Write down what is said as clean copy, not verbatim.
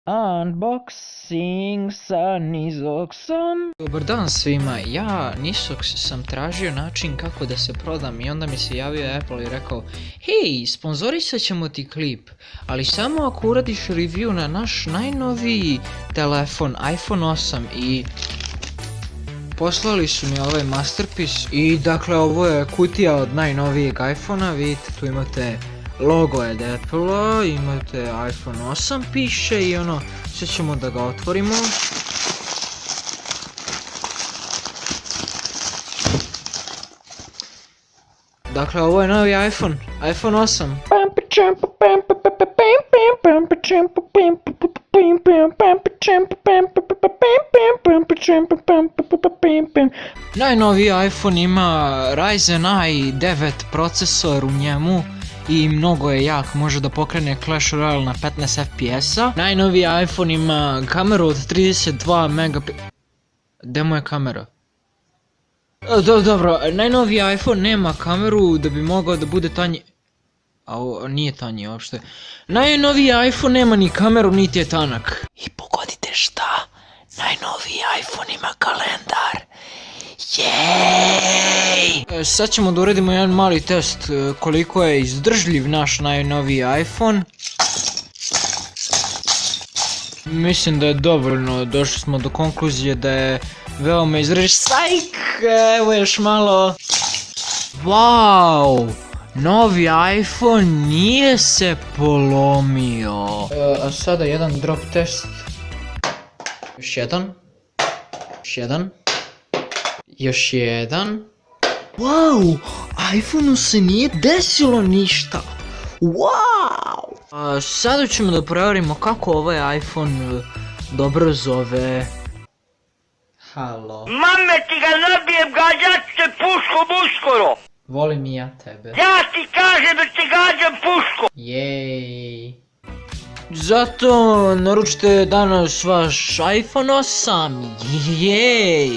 Unboxing sa Nizoksom. Dobar dan svima, ja Nisox sam tražio način kako da se prodam i onda mi se javio Apple i rekao: hej, sponzorisat ćemo ti klip, ali samo ako uradiš review na naš najnoviji telefon iPhone 8 i poslali su mi ovaj masterpiece i dakle ovo je kutija od najnovijeg iPhone-a, vidite tu imate logo od Apple-a, imate iPhone 8 piše i ono, sad ćemo da ga otvorimo. Dakle, ovo je novi iPhone 8. Najnoviji iPhone ima Ryzen i9 procesor u njemu i mnogo je jak, može da pokrene Clash Royale na 15 FPS-a. Najnoviji iPhone ima kameru od 32 megapiksela. Gde mu je kamera? Dobro, najnoviji iPhone nema kameru da bi mogao da bude tanji. A nije tanji uopšte. Najnoviji iPhone nema ni kameru, niti je tanak. I pogodite šta? Najnoviji iPhone ima kalendar. Jej! Sad ćemo da uradimo jedan mali test koliko je izdržljiv naš najnoviji iPhone. Mislim da je dovoljno, došli smo do konkluzije da je veoma izdržljiv. Sajk! Evo još malo. Wow! Novi iPhone nije se polomio. A sada jedan drop test. Još jedan. Još jedan. Wow! iPhone-u se nije desilo ništa. Wow! Sada ćemo da provjerimo kako ovaj iPhone dobro zove. Halo. Mame ti ga nabijem, gađat će puškom uskoro. Volim i ja tebe. Ja ti kažem da ti gađam puškom. Jej. Zato naručite danas vaš iPhone 8. Jej.